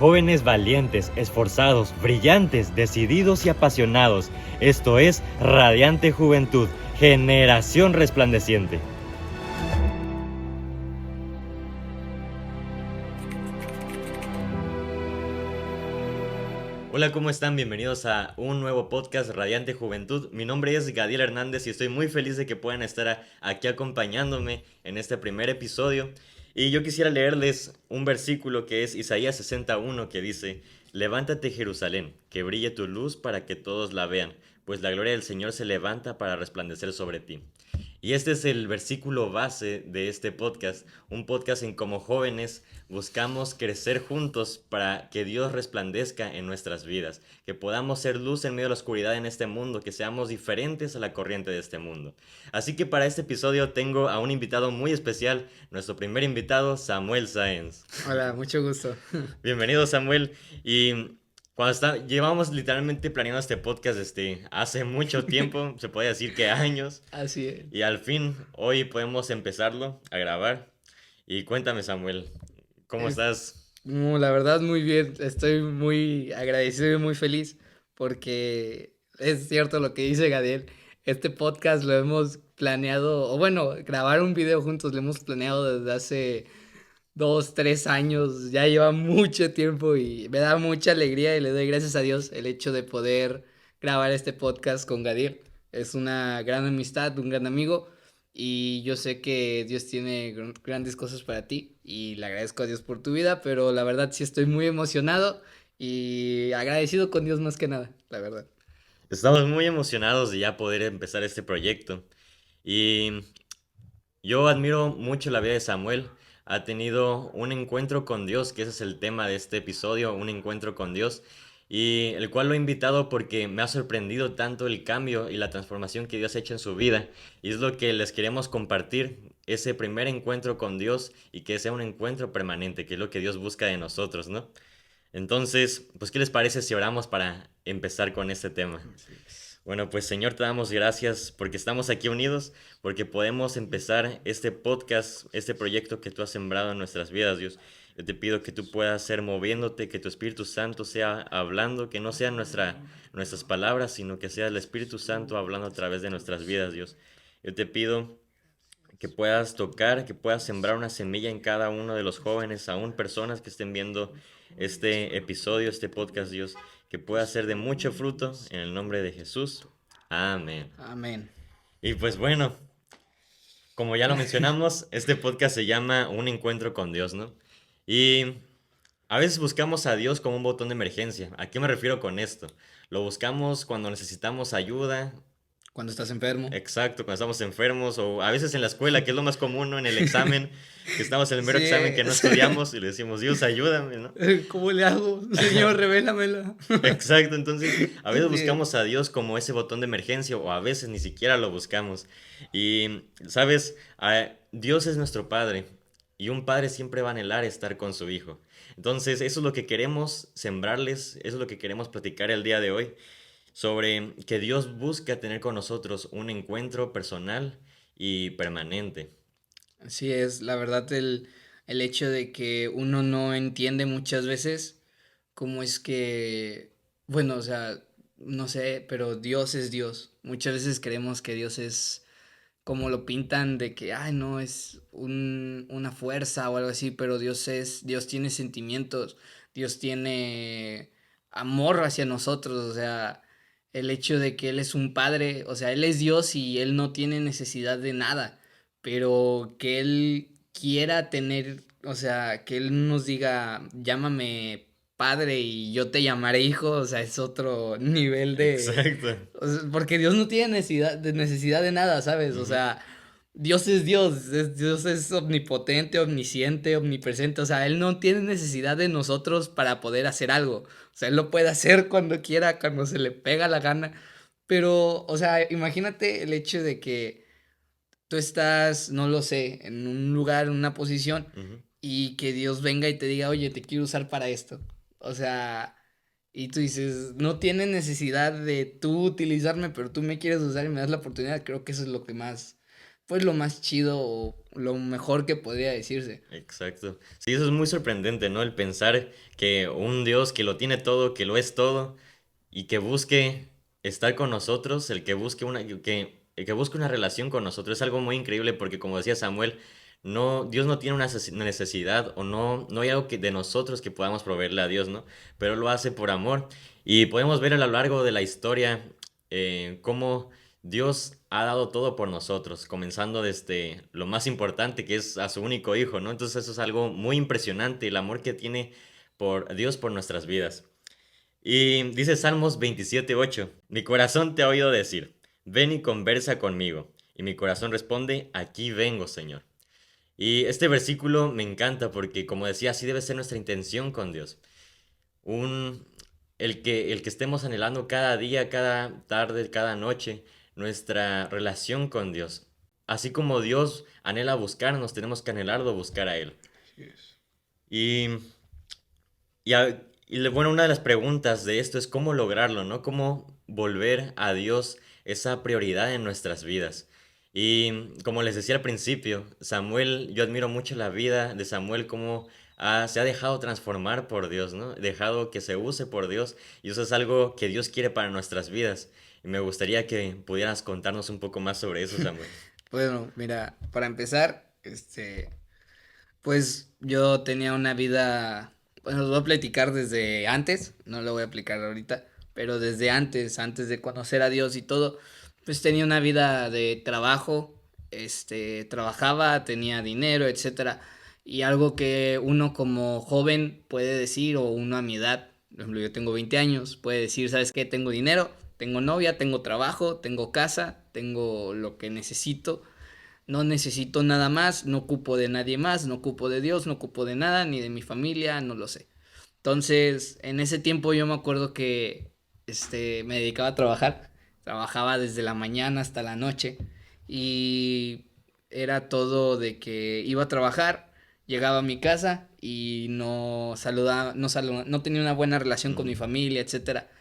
Jóvenes valientes, esforzados, brillantes, decididos y apasionados. Esto es Radiante Juventud, generación resplandeciente. Hola, ¿cómo están? Bienvenidos a un nuevo podcast Radiante Juventud. Mi nombre es Gadiel Hernández y estoy muy feliz de que puedan estar aquí acompañándome en este primer episodio. Y yo quisiera leerles un versículo que es Isaías 61 que dice: Levántate, Jerusalén, que brille tu luz para que todos la vean, pues la gloria del Señor se levanta para resplandecer sobre ti. Y este es el versículo base de este podcast, un podcast en como jóvenes buscamos crecer juntos para que Dios resplandezca en nuestras vidas, que podamos ser luz en medio de la oscuridad en este mundo, que seamos diferentes a la corriente de este mundo. Así que para este episodio tengo a un invitado muy especial, nuestro primer invitado, Samuel Sáenz. Hola, mucho gusto. Bienvenido, Samuel. Y llevamos literalmente planeando este podcast hace mucho tiempo, se puede decir que años. Así es. Y al fin, hoy podemos empezarlo a grabar. Y cuéntame, Samuel, ¿cómo estás? La verdad, muy bien. Estoy muy agradecido y muy feliz porque es cierto lo que dice Gadiel. Este podcast lo hemos planeado, o bueno, grabar un video juntos lo hemos planeado desde hace 2, 3 años. Ya lleva mucho tiempo y me da mucha alegría y le doy gracias a Dios el hecho de poder grabar este podcast con Gadiel. Es una gran amistad, un gran amigo. Y yo sé que Dios tiene grandes cosas para ti y le agradezco a Dios por tu vida, pero la verdad sí estoy muy emocionado y agradecido con Dios más que nada, la verdad. Estamos muy emocionados de ya poder empezar este proyecto. Y yo admiro mucho la vida de Samuel. Ha tenido un encuentro con Dios, que ese es el tema de este episodio, un encuentro con Dios, y el cual lo he invitado porque me ha sorprendido tanto el cambio y la transformación que Dios ha hecho en su vida. Y es lo que les queremos compartir, ese primer encuentro con Dios y que sea un encuentro permanente, que es lo que Dios busca de nosotros, ¿no? Entonces, pues, ¿qué les parece si oramos para empezar con este tema? Así es. Bueno, pues Señor, te damos gracias porque estamos aquí unidos, porque podemos empezar este podcast, este proyecto que tú has sembrado en nuestras vidas, Dios. Yo te pido que tú puedas ser moviéndote, que tu Espíritu Santo sea hablando, que no sean nuestras palabras, sino que sea el Espíritu Santo hablando a través de nuestras vidas, Dios. Yo te pido que puedas tocar, que puedas sembrar una semilla en cada uno de los jóvenes, aún personas que estén viendo este episodio, este podcast, Dios, que pueda ser de mucho fruto en el nombre de Jesús. Amén. Amén. Y pues bueno, como ya lo mencionamos, este podcast se llama Un encuentro con Dios, ¿no? Y a veces buscamos a Dios como un botón de emergencia. ¿A qué me refiero con esto? Lo buscamos cuando necesitamos ayuda. Cuando estás enfermo. Exacto, cuando estamos enfermos o a veces en la escuela, que es lo más común, ¿no? En el examen, que estamos en el mero Sí. examen que no estudiamos y le decimos, Dios, ayúdame, ¿no? ¿Cómo le hago? Señor, revélamela. Exacto, entonces a veces Sí. buscamos a Dios como ese botón de emergencia o a veces ni siquiera lo buscamos. Y, ¿sabes? Dios es nuestro Padre y un padre siempre va a anhelar estar con su hijo. Entonces, eso es lo que queremos sembrarles, eso es lo que queremos platicar el día de hoy, sobre que Dios busca tener con nosotros un encuentro personal y permanente. Así es, la verdad, el hecho de que uno no entiende muchas veces cómo es que, bueno, o sea, no sé, pero Dios es Dios. Muchas veces creemos que Dios es como lo pintan de que, ay, no, es una fuerza o algo así, pero Dios tiene sentimientos, Dios tiene amor hacia nosotros, o sea, el hecho de que Él es un padre, o sea, Él es Dios y Él no tiene necesidad de nada, pero que Él quiera tener, o sea, que Él nos diga, llámame padre y yo te llamaré hijo, o sea, es otro nivel de, Exacto. o sea, porque Dios no tiene necesidad de nada, ¿sabes? O Ujú. sea, Dios es omnipotente, omnisciente, omnipresente, o sea, Él no tiene necesidad de nosotros para poder hacer algo. O sea, Él lo puede hacer cuando quiera, cuando se le pega la gana. Pero, o sea, imagínate el hecho de que tú estás, no lo sé, en un lugar, en una posición, Ujú. y que Dios venga y te diga, oye, te quiero usar para esto. O sea, y tú dices, no tiene necesidad de tú utilizarme, pero tú me quieres usar y me das la oportunidad. Creo que eso es lo que más pues lo más chido o lo mejor que podría decirse. Exacto. Sí, eso es muy sorprendente, ¿no? El pensar que un Dios que lo tiene todo, que lo es todo, y que busque estar con nosotros, el que busque una relación con nosotros, es algo muy increíble porque como decía Samuel, no, Dios no tiene una necesidad o no hay algo que, de nosotros que podamos proveerle a Dios, ¿no? Pero lo hace por amor. Y podemos ver a lo largo de la historia cómo Dios ha dado todo por nosotros, comenzando desde lo más importante que es a su único hijo, ¿no? Entonces eso es algo muy impresionante, el amor que tiene por Dios por nuestras vidas. Y dice Salmos 27:8, mi corazón te ha oído decir, ven y conversa conmigo. Y mi corazón responde, aquí vengo, Señor. Y este versículo me encanta porque, como decía, así debe ser nuestra intención con Dios. Un, el que estemos anhelando cada día, cada tarde, cada noche, nuestra relación con Dios. Así como Dios anhela buscarnos, tenemos que anhelarlo buscar a Él. Así es. Y bueno, una de las preguntas de esto es cómo lograrlo, ¿no? Cómo volver a Dios esa prioridad en nuestras vidas. Y como les decía al principio, Samuel, yo admiro mucho la vida de Samuel, cómo se ha dejado transformar por Dios, ¿no? Dejado que se use por Dios. Y eso es algo que Dios quiere para nuestras vidas. Y me gustaría que pudieras contarnos un poco más sobre eso, Samuel. Bueno, mira, para empezar, pues yo tenía una vida, bueno, lo voy a platicar desde antes, no lo voy a aplicar ahorita, pero desde antes, antes de conocer a Dios y todo, pues tenía una vida de trabajo, trabajaba, tenía dinero, etcétera, y algo que uno como joven puede decir, o uno a mi edad, por ejemplo, yo tengo 20 años, puede decir, ¿sabes qué? Tengo dinero, tengo novia, tengo trabajo, tengo casa, tengo lo que necesito, no necesito nada más, no ocupo de nadie más, no ocupo de Dios, no ocupo de nada, ni de mi familia, no lo sé. Entonces, en ese tiempo yo me acuerdo que me dedicaba a trabajar, trabajaba desde la mañana hasta la noche y era todo de que iba a trabajar, llegaba a mi casa y no saludaba, no tenía una buena relación con mi Ujú. familia, etcétera.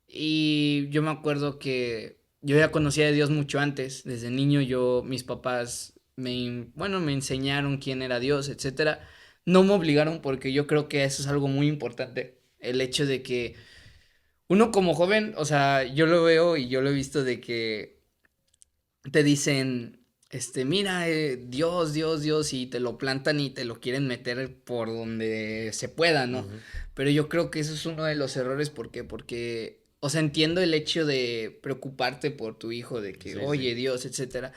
Y yo me acuerdo que yo ya conocía de Dios mucho antes. Desde niño mis papás bueno, me enseñaron quién era Dios, etcétera. No me obligaron porque yo creo que eso es algo muy importante. El hecho de que uno como joven, o sea, yo lo veo y yo lo he visto de que te dicen, mira, Dios, Dios, Dios, y te lo plantan y te lo quieren meter por donde se pueda, ¿no? Ujú. Pero yo creo que eso es uno de los errores, ¿por qué? Porque, o sea, entiendo el hecho de preocuparte por tu hijo, de que, Sí, sí. oye, Dios, etcétera,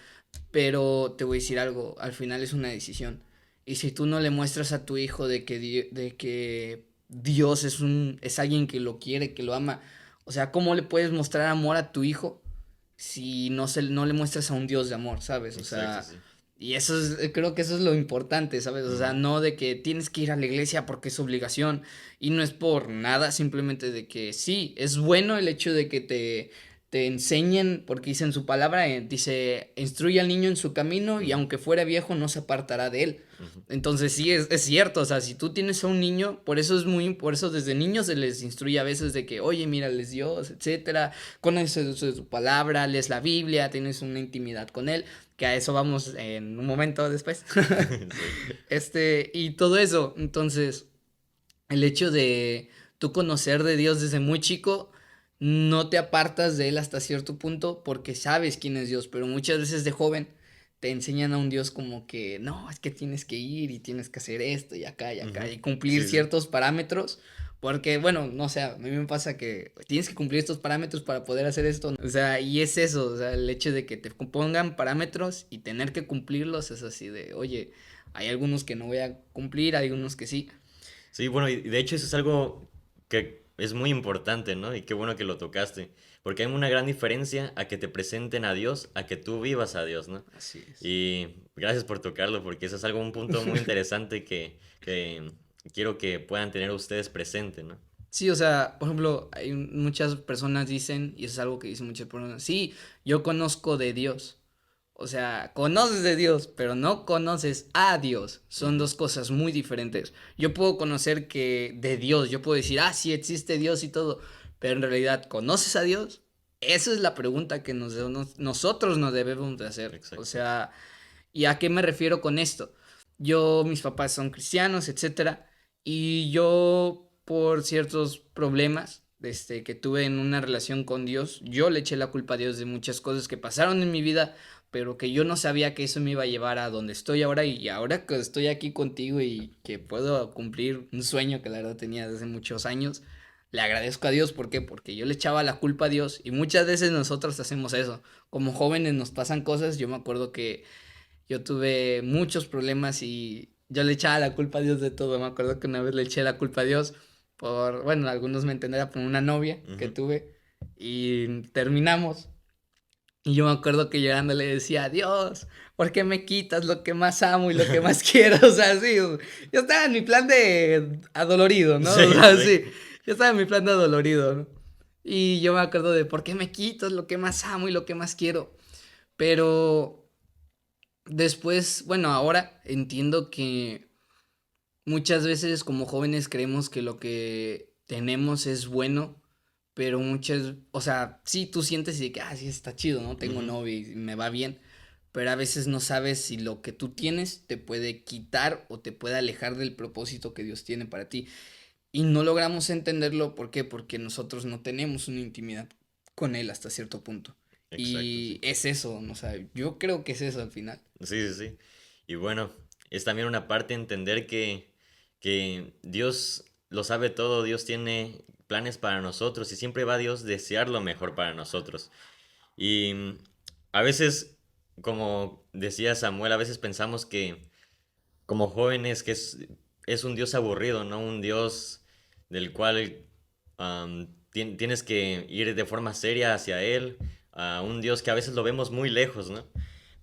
pero te voy a decir algo, al final es una decisión. Y si tú no le muestras a tu hijo de que Dios es alguien que lo quiere, que lo ama, o sea, ¿cómo le puedes mostrar amor a tu hijo si no le muestras a un Dios de amor, ¿sabes? O Exacto, sea, sí. y eso es, creo que eso es lo importante, ¿sabes? O sea, Ujú. no de que tienes que ir a la iglesia porque es obligación y no es por nada, simplemente de que sí, es bueno el hecho de que te enseñen, porque dice en su palabra, dice, instruye al niño en su camino y Ujú. aunque fuera viejo no se apartará de él. Ujú. Entonces sí, es cierto, o sea, si tú tienes a un niño, por eso desde niños se les instruye a veces de que, oye, mírales Dios, etcétera, conoces su palabra, lees la Biblia, tienes una intimidad con él, que a eso vamos en un momento después. Sí. Y todo eso, entonces, el hecho de tú conocer de Dios desde muy chico, no te apartas de él hasta cierto punto porque sabes quién es Dios, pero muchas veces de joven te enseñan a un Dios como que no, es que tienes que ir y tienes que hacer esto y acá, Ujú. y cumplir Sí, sí. ciertos parámetros, porque bueno, no sé, a mí me pasa que tienes que cumplir estos parámetros para poder hacer esto, ¿no? O sea, y es eso, o sea, el hecho de que te pongan parámetros y tener que cumplirlos es así de, oye, hay algunos que no voy a cumplir, hay algunos que sí. Sí, bueno, y de hecho eso es algo que es muy importante, ¿no? Y qué bueno que lo tocaste, porque hay una gran diferencia a que te presenten a Dios, a que tú vivas a Dios, ¿no? Así es. Y gracias por tocarlo, porque eso es algo, un punto muy interesante que quiero que puedan tener ustedes presente, ¿no? Sí, o sea, por ejemplo, muchas personas dicen, y eso es algo que dicen muchas personas, sí, yo conozco de Dios. O sea, conoces de Dios, pero no conoces a Dios. Son Ujú. dos cosas muy diferentes. Yo puedo conocer que de Dios, yo puedo decir, sí existe Dios y todo, pero en realidad, ¿conoces a Dios? Esa es la pregunta que nosotros nos debemos de hacer. O Exacto. sea, ¿Y a qué me refiero con esto? Mis papás son cristianos, etcétera, y yo por ciertos problemas que tuve en una relación con Dios, yo le eché la culpa a Dios de muchas cosas que pasaron en mi vida, pero que yo no sabía que eso me iba a llevar a donde estoy ahora, y ahora que estoy aquí contigo y que puedo cumplir un sueño que la verdad tenía desde muchos años, le agradezco a Dios. ¿Por qué? Porque yo le echaba la culpa a Dios, y muchas veces nosotros hacemos eso. Como jóvenes nos pasan cosas. Yo me acuerdo que yo tuve muchos problemas y yo le echaba la culpa a Dios de todo. Me acuerdo que una vez le eché la culpa a Dios por, bueno, algunos me entenderán, por una novia que Ujú. tuve, y terminamos. Y yo me acuerdo que llorando le decía: Dios, ¿por qué me quitas lo que más amo y lo que más quiero? O sea, sí, yo estaba en mi plan de adolorido, ¿no? O Sí, sea, sí. sí, yo estaba en mi plan de adolorido, ¿no? Y yo me acuerdo de: ¿por qué me quitas lo que más amo y lo que más quiero? Pero después, bueno, ahora entiendo que muchas veces como jóvenes creemos que lo que tenemos es bueno, pero o sea, sí, tú sientes y de que, sí, está chido, ¿no? Tengo Ujú. novio y me va bien, pero a veces no sabes si lo que tú tienes te puede quitar o te puede alejar del propósito que Dios tiene para ti. Y no logramos entenderlo, ¿por qué? Porque nosotros no tenemos una intimidad con Él hasta cierto punto. Exacto, Y sí. es eso, ¿no? O sea, yo creo que es eso al final. Sí, sí, sí. Y bueno, es también una parte entender que Dios lo sabe todo, Dios tiene planes para nosotros y siempre va Dios desear lo mejor para nosotros. Y a veces, como decía Samuel, a veces pensamos que como jóvenes es un Dios aburrido, ¿no? Un Dios del cual tienes que ir de forma seria hacia Él, a un Dios que a veces lo vemos muy lejos, ¿no?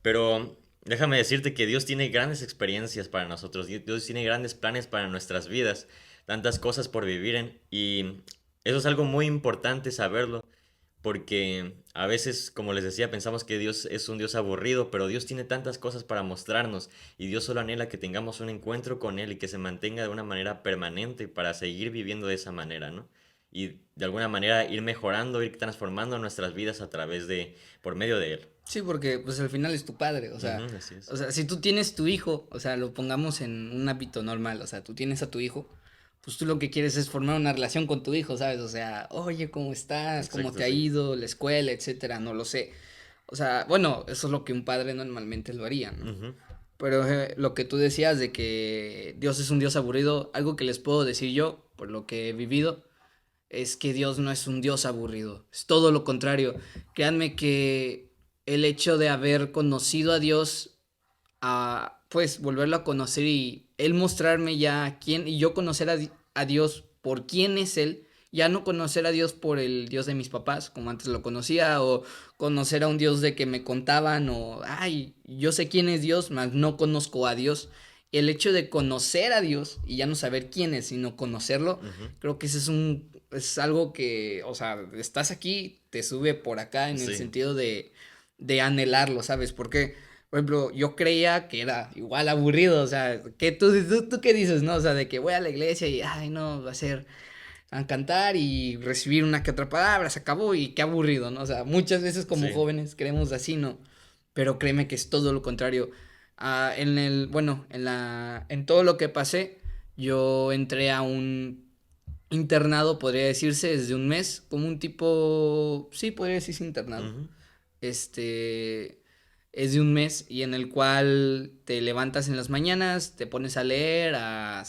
Pero déjame decirte que Dios tiene grandes experiencias para nosotros, Dios tiene grandes planes para nuestras vidas, tantas cosas por vivir y eso es algo muy importante saberlo, porque a veces, como les decía, pensamos que Dios es un Dios aburrido, pero Dios tiene tantas cosas para mostrarnos y Dios solo anhela que tengamos un encuentro con Él y que se mantenga de una manera permanente para seguir viviendo de esa manera, ¿no? Y de alguna manera ir mejorando, ir transformando nuestras vidas a través por medio de Él. Sí, porque pues al final es tu padre, Ujú, así o es. sea, si tú tienes tu hijo, o sea, lo pongamos en un ámbito normal, o sea, tú tienes a tu hijo, pues tú lo que quieres es formar una relación con tu hijo, ¿sabes? O sea, oye, ¿cómo estás? ¿Cómo Exacto, te ha sí. ido? La escuela, etcétera, no lo sé. O sea, bueno, eso es lo que un padre normalmente lo haría, ¿no? Ujú. Pero lo que tú decías de que Dios es un Dios aburrido, algo que les puedo decir yo, por lo que he vivido, es que Dios no es un Dios aburrido, es todo lo contrario. Créanme que el hecho de haber conocido a Dios, pues volverlo a conocer y Él mostrarme ya quién, y yo conocer a Dios por quién es Él, ya no conocer a Dios por el Dios de mis papás, como antes lo conocía, o conocer a un Dios de que me contaban, o, ay, yo sé quién es Dios, mas no conozco a Dios. El hecho de conocer a Dios y ya no saber quién es, sino conocerlo, Ujú. creo que ese es algo que, o sea, estás aquí, te sube por acá en el Sí. sentido de anhelarlo, ¿sabes? Porque, por ejemplo, yo creía que era igual aburrido, o sea, que tú qué dices, ¿no? O sea, de que voy a la iglesia y, ay, no, va a ser a cantar y recibir una que otra palabra, se acabó y qué aburrido, ¿no? O sea, muchas veces como Sí. jóvenes creemos así, ¿no? Pero créeme que es todo lo contrario. Bueno, en todo lo que pasé, yo entré a un internado, podría decirse, desde un mes, como un tipo, sí, podría decirse internado. Ujú. Este es de un mes y en el cual te levantas en las mañanas, te pones a leer, a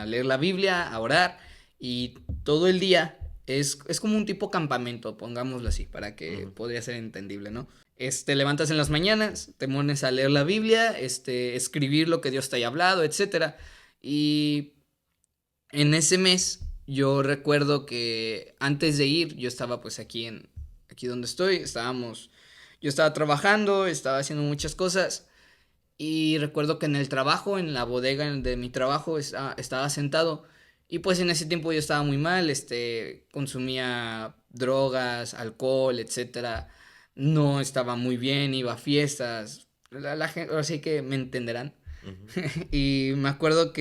leer la Biblia, a orar, y todo el día es como un tipo campamento, pongámoslo así, para que Ujú. podría ser entendible, ¿no? Te levantas en las mañanas, te pones a leer la Biblia, escribir lo que Dios te haya hablado, etcétera. Y en ese mes yo recuerdo que antes de ir yo estaba pues aquí donde estoy, yo estaba trabajando, estaba haciendo muchas cosas, y recuerdo que en el trabajo, en la bodega de mi trabajo, estaba sentado, y pues en ese tiempo yo estaba muy mal, consumía drogas, alcohol, etcétera. No estaba muy bien, iba a fiestas, la gente, ahora sí que me entenderán. Ujú. Y me acuerdo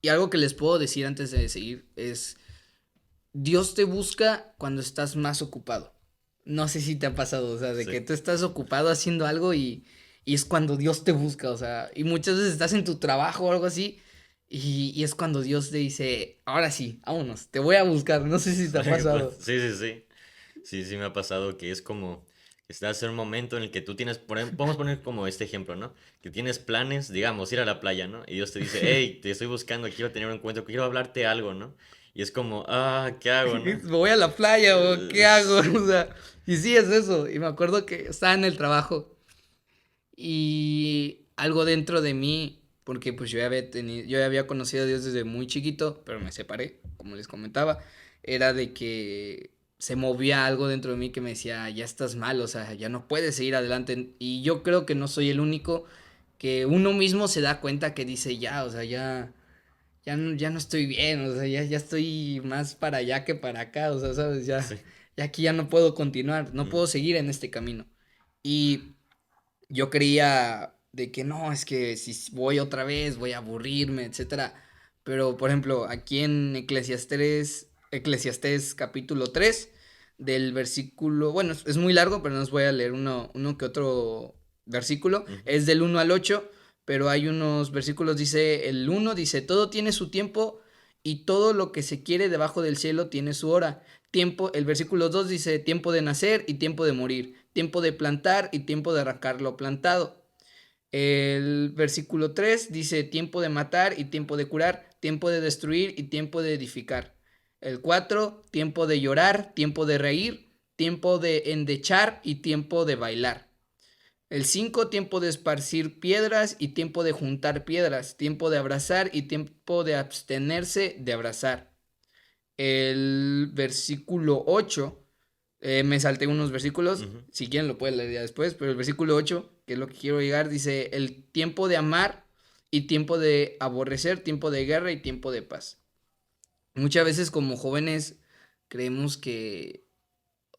y algo que les puedo decir antes de seguir es: Dios te busca cuando estás más ocupado. No sé si te ha pasado, o sea, de que Sí. tú estás ocupado haciendo algo, y y es cuando Dios te busca, o sea, y muchas veces estás en tu trabajo o algo así, y es cuando Dios te dice, ahora sí, vámonos, te voy a buscar, no sé si te ha pasado. Sí, sí, sí. Sí, sí me ha pasado que es como, estás en un momento en el que tú tienes, podemos poner como este ejemplo, ¿no? Que tienes planes, digamos, ir a la playa, ¿no? Y Dios te dice, hey, te estoy buscando, quiero tener un encuentro, quiero hablarte algo, ¿no? Y es como, ¿qué hago, no? Me voy a la playa o qué hago, Sí. o sea, y sí es eso, y me acuerdo que estaba en el trabajo y algo dentro de mí, porque pues yo ya había conocido a Dios desde muy chiquito, pero me separé, como les comentaba, era de que se movía algo dentro de mí que me decía, ya estás mal, o sea, ya no puedes seguir adelante, y yo creo que no soy el único, que uno mismo se da cuenta que dice, ya, o sea, ya no estoy bien, o sea, ya estoy más para allá que para acá, o sea, sabes, Sí. ya aquí ya no puedo continuar, no Mm, puedo seguir en este camino. Y yo creía de que no, es que si voy otra vez voy a aburrirme, etcétera. Pero, por ejemplo, aquí en Eclesiastés capítulo 3 del versículo, bueno, es muy largo, pero no os voy a leer uno que otro versículo, ujú. es del 1 al 8, pero hay unos versículos, dice, el 1 dice, todo tiene su tiempo y todo lo que se quiere debajo del cielo tiene su hora. El versículo 2 dice, tiempo de nacer y tiempo de morir, tiempo de plantar y tiempo de arrancar lo plantado. El versículo 3 dice, tiempo de matar y tiempo de curar, tiempo de destruir y tiempo de edificar. El 4 tiempo de llorar, tiempo de reír, tiempo de endechar y tiempo de bailar. El 5 tiempo de esparcir piedras y tiempo de juntar piedras, tiempo de abrazar y tiempo de abstenerse de abrazar. El versículo 8, me salté unos versículos, Ujú. si quieren lo pueden leer ya después, pero el versículo 8, que es lo que quiero llegar, dice, el tiempo de amar y tiempo de aborrecer, tiempo de guerra y tiempo de paz. Muchas veces como jóvenes creemos que,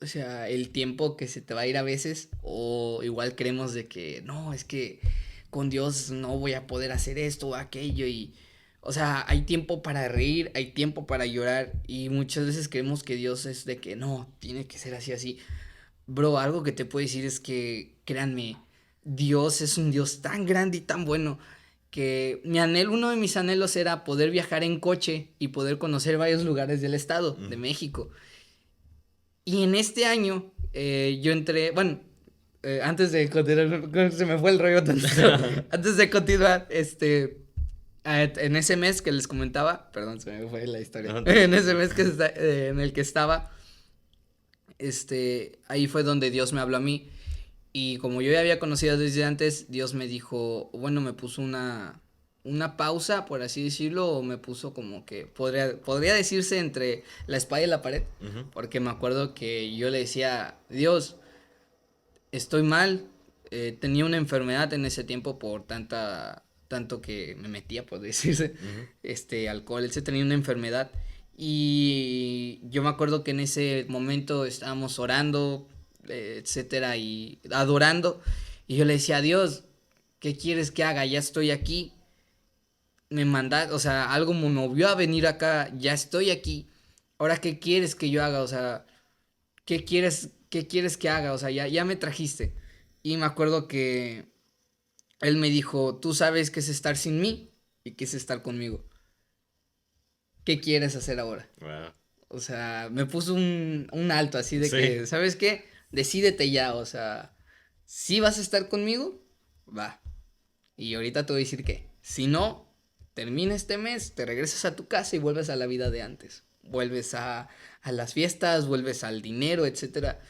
o sea, el tiempo que se te va a ir a veces, o igual creemos de que, no, es que con Dios no voy a poder hacer esto o aquello y, o sea, hay tiempo para reír, hay tiempo para llorar y muchas veces creemos que Dios es de que no, tiene que ser así, así. Bro, algo que te puedo decir es que, créanme, Dios es un Dios tan grande y tan bueno que uno de mis anhelos era poder viajar en coche y poder conocer varios lugares del estado de Ujú. México. Y en este año yo entré, bueno, antes de continuar, se me fue el rollo tantito. Antes de continuar, en ese mes que les comentaba, perdón, se me fue la historia. No, En ese tranquilo. mes en el que estaba, ahí fue donde Dios me habló a mí. Y como yo ya había conocido desde antes, Dios me dijo, bueno, me puso una pausa, por así decirlo, o me puso como que podría decirse entre la espada y la pared, Ujú. porque me acuerdo que yo le decía, Dios, estoy mal, tenía una enfermedad en ese tiempo por tanto que me metía, por decirse, Ujú. alcohol, él se tenía una enfermedad. Y yo me acuerdo que en ese momento estábamos orando, etcétera, y adorando. Y yo le decía, a Dios, ¿qué quieres que haga? Ya estoy aquí. O sea, algo me movió a venir acá, ya estoy aquí. Ahora, ¿qué quieres que yo haga? O sea, ¿qué quieres que haga? O sea, ya me trajiste. Y me acuerdo que él me dijo, tú sabes qué es estar sin mí y qué es estar conmigo. ¿Qué quieres hacer ahora? Wow. O sea, me puso un alto así de Sí. que, ¿sabes qué? Decídete ya, o sea, si vas a estar conmigo, va. Y ahorita te voy a decir que, si no, termina este mes, te regresas a tu casa y vuelves a la vida de antes. Vuelves a las fiestas, vuelves al dinero, etcétera.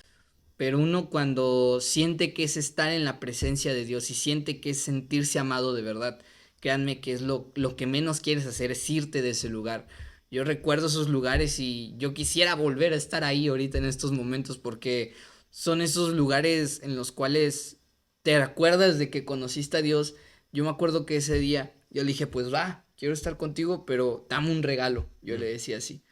Pero uno cuando siente que es estar en la presencia de Dios y siente que es sentirse amado de verdad, créanme que es lo que menos quieres hacer es irte de ese lugar. Yo recuerdo esos lugares y yo quisiera volver a estar ahí ahorita en estos momentos porque son esos lugares en los cuales te acuerdas de que conociste a Dios. Yo me acuerdo que ese día yo le dije, pues va, quiero estar contigo, pero dame un regalo. Yo le Mm. decía así.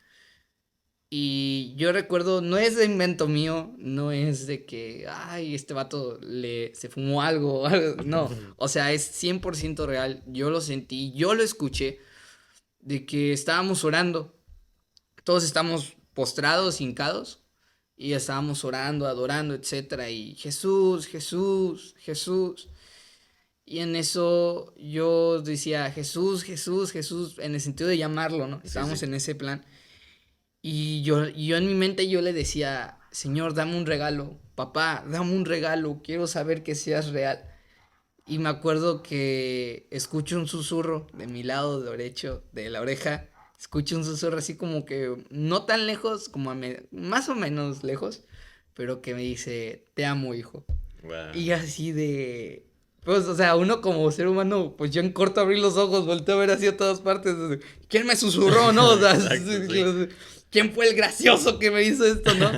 Y yo recuerdo, no es de invento mío, no es de que, ay, este vato se fumó algo, o algo, no, o sea, es 100% real, yo lo sentí, yo lo escuché, de que estábamos orando, todos estamos postrados, hincados, y estábamos orando, adorando, etcétera, y Jesús, Jesús, Jesús, Y en eso yo decía, Jesús, Jesús, Jesús, en el sentido de llamarlo, ¿no? Sí, Estábamos sí. en ese plan. Y yo en mi mente yo le decía, Señor, dame un regalo, papá, dame un regalo, quiero saber que seas real. Y me acuerdo que escucho un susurro de mi lado derecho, de la oreja, escucho un susurro así como que no tan lejos, como más o menos lejos, pero que me dice, te amo, hijo. Wow. Y así de... Pues, o sea, uno como ser humano, pues yo en corto abrí los ojos, volteo a ver así a todas partes. ¿Quién me susurró, no? O sea, Exacto, sí. ¿quién fue el gracioso que me hizo esto, no?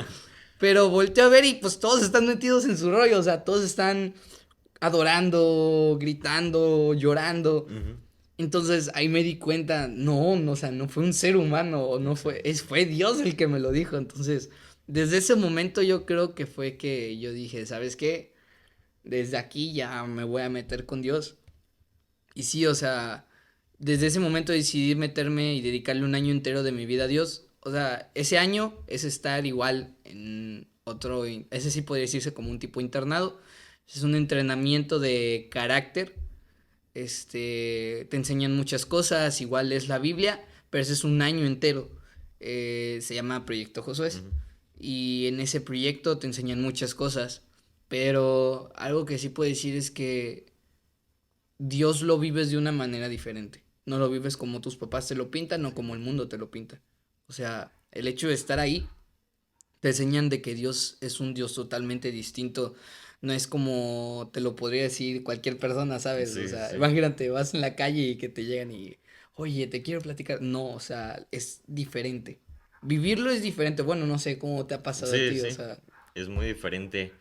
Pero volteo a ver y pues todos están metidos en su rollo, o sea, todos están adorando, gritando, llorando. Ujú. Entonces ahí me di cuenta, no, no, o sea, no fue un ser humano, no fue, fue Dios el que me lo dijo. Entonces, desde ese momento yo creo que fue que yo dije, ¿sabes qué? Desde aquí ya me voy a meter con Dios. Y sí, o sea, desde ese momento decidí meterme y dedicarle un año entero de mi vida a Dios. O sea, ese año es estar igual en otro, ese sí podría decirse como un tipo internado. Es un entrenamiento de carácter. Te enseñan muchas cosas, igual es la Biblia, pero ese es un año entero. Se llama Proyecto Josué. Ujú. Y en ese proyecto te enseñan muchas cosas. Pero algo que sí puedo decir es que Dios lo vives de una manera diferente. No lo vives como tus papás te lo pintan o como el mundo te lo pinta. O sea, el hecho de estar ahí te enseñan de que Dios es un Dios totalmente distinto. No es como te lo podría decir cualquier persona, ¿sabes? O Sí, sí, sea, sí. imagínate, vas en la calle y que te llegan y, oye, te quiero platicar. No, o sea, es diferente. Vivirlo es diferente. Bueno, no sé cómo te ha pasado a Sí, ti, o sí. sea, Es muy diferente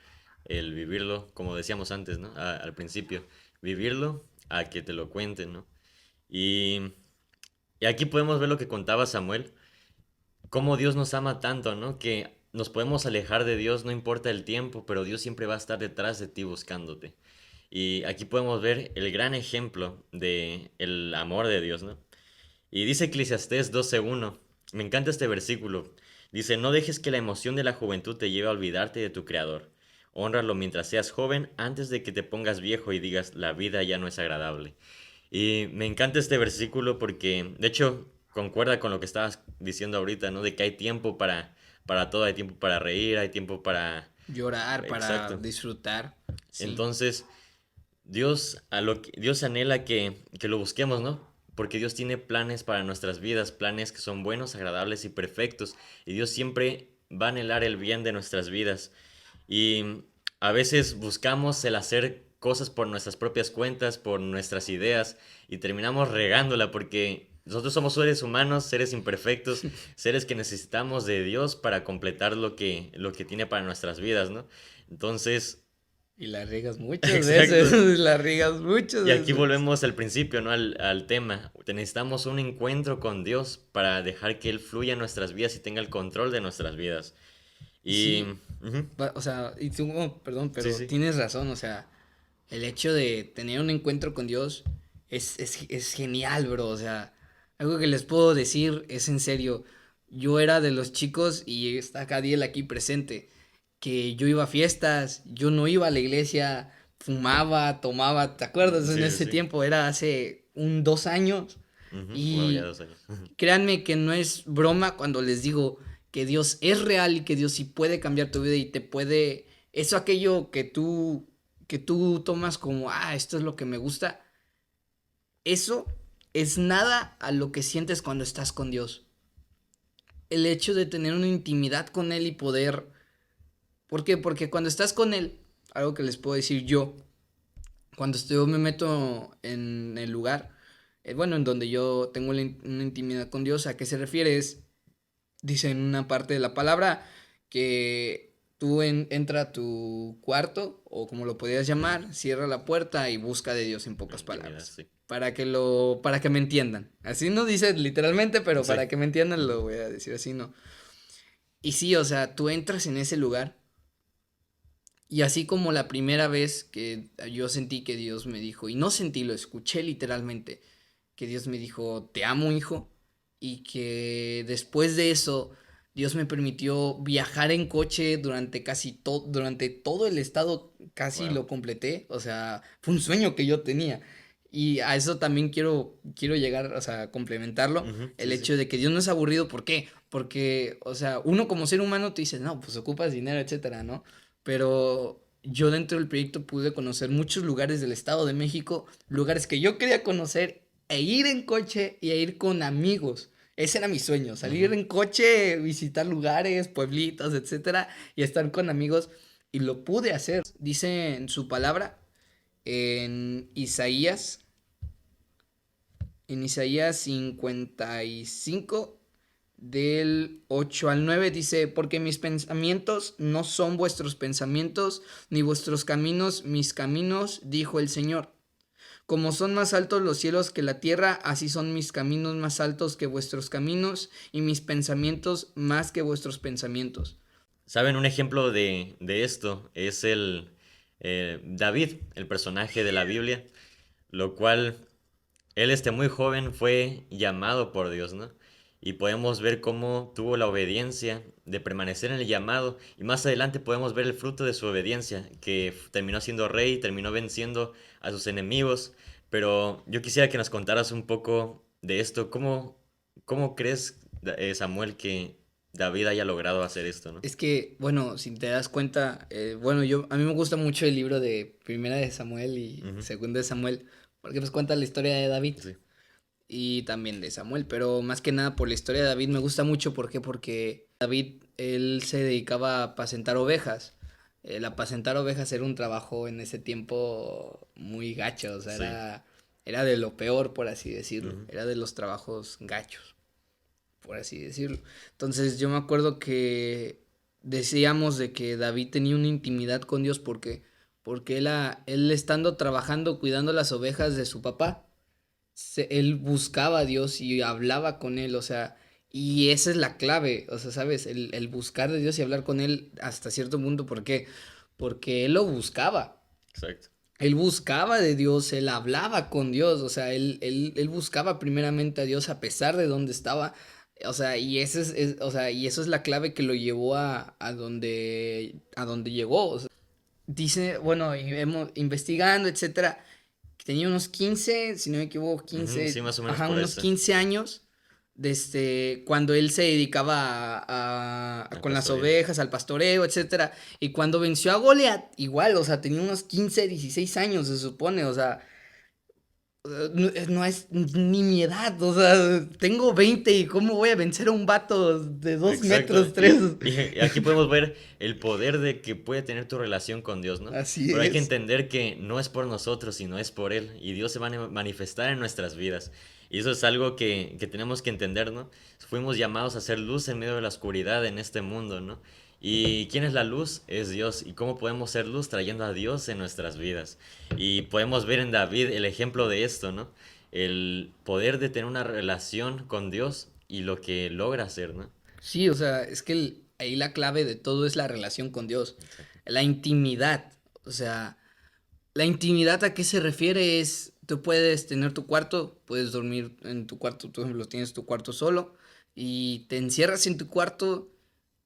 el vivirlo, como decíamos antes, ¿no? Al principio. Vivirlo a que te lo cuenten, ¿no? Y, y aquí podemos ver lo que contaba Samuel, cómo Dios nos ama tanto, ¿no? Que nos podemos alejar de Dios, no importa el tiempo, pero Dios siempre va a estar detrás de ti buscándote. Y aquí podemos ver el gran ejemplo de el amor de Dios, ¿no? Y dice Eclesiastés 12:1, me encanta este versículo. Dice, no dejes que la emoción de la juventud te lleve a olvidarte de tu Creador. Honralo mientras seas joven antes de que te pongas viejo y digas, la vida ya no es agradable. Y me encanta este versículo porque, de hecho, concuerda con lo que estabas diciendo ahorita, ¿no? De que hay tiempo para todo, hay tiempo para reír, hay tiempo para... llorar para Exacto. disfrutar, sí. Entonces, Dios anhela que lo busquemos, ¿no? Porque Dios tiene planes para nuestras vidas, planes que son buenos, agradables y perfectos. Y Dios siempre va a anhelar el bien de nuestras vidas. Y a veces buscamos el hacer cosas por nuestras propias cuentas, por nuestras ideas, y terminamos regándola porque nosotros somos seres humanos, seres imperfectos, seres que necesitamos de Dios para completar lo que tiene para nuestras vidas, ¿no? Entonces, Y la riegas muchas veces, exacto. la riegas muchas Y aquí veces. volvemos al principio, ¿no? Al tema. Necesitamos un encuentro con Dios para dejar que Él fluya en nuestras vidas y tenga el control de nuestras vidas. Y Y... sí, ujú, o sea, y tú, oh, perdón, sí, pero sí. tienes razón, o sea, el hecho de tener un encuentro con Dios es genial, bro, o sea, algo que les puedo decir es en serio, yo era de los chicos, y está Cadiel aquí presente, que yo iba a fiestas, yo no iba a la iglesia, fumaba, tomaba, ¿te acuerdas? En Sí, sí, ese sí. tiempo era hace 2 años, Ujú, wow, ya y 2 años. créanme que no es broma cuando les digo que Dios es real y que Dios sí puede cambiar tu vida y te puede, eso aquello que tú tomas como, esto es lo que me gusta, eso es nada a lo que sientes cuando estás con Dios. El hecho de tener una intimidad con Él y poder, ¿por qué? Porque cuando estás con Él, algo que les puedo decir yo, cuando yo me meto en el lugar, bueno, en donde yo tengo una intimidad con Dios, ¿a qué se refiere? Dice en una parte de la palabra que tú entra a tu cuarto, o como lo podrías Ujú, llamar, cierra la puerta y busca de Dios en pocas intimidad, palabras. sí. Para que me entiendan. Así no dice literalmente, pero Sí. para que me entiendan Ujú, lo voy a decir así, ¿no? Y sí, o sea, tú entras en ese lugar y así como la primera vez que yo sentí que Dios me dijo, y no sentí, lo escuché literalmente, que Dios me dijo, te amo, hijo, y que después de eso Dios me permitió viajar en coche durante todo el estado, casi Wow. lo completé, o sea, fue un sueño que yo tenía. Y a eso también quiero llegar, o sea, complementarlo, Ujú, el sí, sí. hecho de que Dios no es aburrido, ¿por qué? Porque, o sea, uno como ser humano te dice, no, pues ocupas dinero, etcétera, ¿no? Pero yo dentro del proyecto pude conocer muchos lugares del Estado de México, lugares que yo quería conocer e ir en coche y a ir con amigos. Ese era mi sueño, salir Ujú. en coche, visitar lugares, pueblitos, etcétera, y estar con amigos. Y lo pude hacer. Dice en su palabra, en Isaías, en Isaías 55, del 8 al 9 dice, porque mis pensamientos no son vuestros pensamientos, ni vuestros caminos mis caminos, dijo el Señor. Como son más altos los cielos que la tierra, así son mis caminos más altos que vuestros caminos, y mis pensamientos más que vuestros pensamientos. ¿Saben? Un ejemplo de esto es el David, el personaje de la Biblia, lo cual él muy joven fue llamado por Dios, ¿no? Y podemos ver cómo tuvo la obediencia de permanecer en el llamado y más adelante podemos ver el fruto de su obediencia, que terminó siendo rey, terminó venciendo a sus enemigos, pero yo quisiera que nos contaras un poco de esto, ¿cómo crees, Samuel, que David haya logrado hacer esto, ¿no? Es que, bueno, si te das cuenta, bueno, a mí me gusta mucho el libro de Primera de Samuel y Ujú, Segunda de Samuel, porque pues cuenta la historia de David sí, y también de Samuel, pero más que nada por la historia de David me gusta mucho, ¿por qué? Porque David, él se dedicaba a apacentar ovejas. El apacentar ovejas era un trabajo en ese tiempo muy gacho, o sea, sí. era de lo peor, por así decirlo, Ujú, era de los trabajos gachos, por así decirlo. Entonces yo me acuerdo que decíamos de que David tenía una intimidad con Dios porque él estando trabajando cuidando las ovejas de su papá, él buscaba a Dios y hablaba con él, o sea, y esa es la clave, o sea, ¿sabes? El buscar de Dios y hablar con él hasta cierto punto, ¿por qué? Porque él lo buscaba. exacto. Él buscaba de Dios, él hablaba con Dios, o sea, él buscaba primeramente a Dios a pesar de donde estaba, o sea, y o sea, y eso es la clave que lo llevó a donde llegó. O sea, dice, bueno, investigando, etcétera, que tenía unos 15 si no me equivoco, Ujú, sí, 15 más o menos ajá, por unos eso. 15 años, cuando él se dedicaba Al con las pastoreo. ovejas, al pastoreo, etcétera, y cuando venció a Goliat, igual, o sea, tenía unos 15 16 años, se supone, o sea, no es ni mi edad, o sea, tengo 20 y cómo voy a vencer a un vato de 2 Exacto. metros, 3. Y aquí podemos ver el poder de que puede tener tu relación con Dios, ¿no? Así Pero hay que es. entender que no es por nosotros, sino es por Él. Y Dios se va a manifestar en nuestras vidas. Y eso es algo que tenemos que entender, ¿no? Fuimos llamados a ser luz en medio de la oscuridad en este mundo, ¿no? ¿Y quién es la luz? Es Dios. ¿Y cómo podemos ser luz trayendo a Dios en nuestras vidas? Y podemos ver en David el ejemplo de esto, ¿no? El poder de tener una relación con Dios y lo que logra hacer, ¿no? Sí, o sea, es que ahí la clave de todo es la relación con Dios, Exacto. la intimidad, o sea, la intimidad a qué se refiere es, tú puedes tener tu cuarto, puedes dormir en tu cuarto, tú ejemplo, tienes tu cuarto solo y te encierras en tu cuarto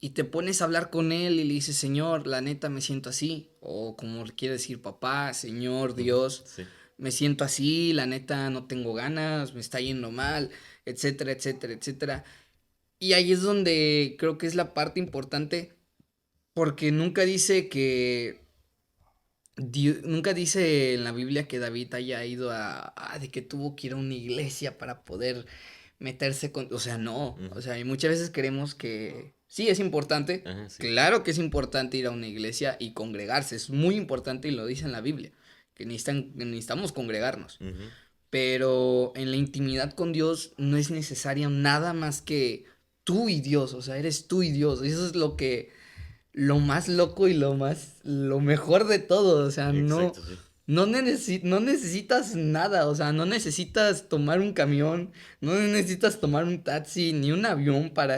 y te pones a hablar con él y le dices, Señor, la neta me siento así, o como le quiere decir papá, Señor, Ujú, Dios, sí, me siento así, la neta no tengo ganas, me está yendo mal, etcétera, etcétera, etcétera. Y ahí es donde creo que es la parte importante, porque nunca dice nunca dice en la Biblia que David haya ido de que tuvo que ir a una iglesia para poder meterse con, o sea, no, o ujú, sea, y muchas veces creemos que sí es importante, ajá, sí, claro que es importante ir a una iglesia y congregarse, es muy importante y lo dice en la Biblia, que necesitamos congregarnos, ujú, pero en la intimidad con Dios no es necesario nada más que tú y Dios, o sea, eres tú y Dios, y eso es lo más loco y lo mejor de todo, o sea, exacto, sí. no necesitas nada, o sea, no necesitas tomar un camión, no necesitas tomar un taxi ni un avión para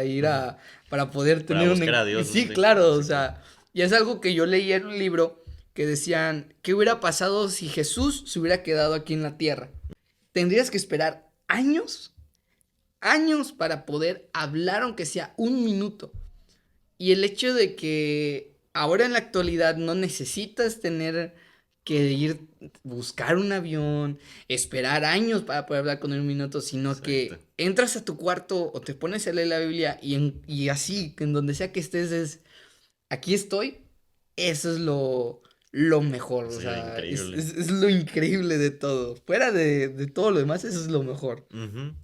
para poder Para tener buscar a Dios, ¿no? sí, claro, o Sí, claro. sea, y es algo que yo leí en un libro que decían, ¿qué hubiera pasado si Jesús se hubiera quedado aquí en la tierra? Tendrías que esperar años para poder hablar aunque sea un minuto. Y el hecho de que ahora en la actualidad no necesitas tener que ir buscar un avión, esperar años para poder hablar con él un minuto, sino Exacto. que entras a tu cuarto o te pones a leer la Biblia y así, en donde sea que estés, es aquí estoy, eso es lo mejor, o Sí, sea, increíble. es lo increíble de todo. Fuera de todo lo demás, eso es lo mejor. Ujú.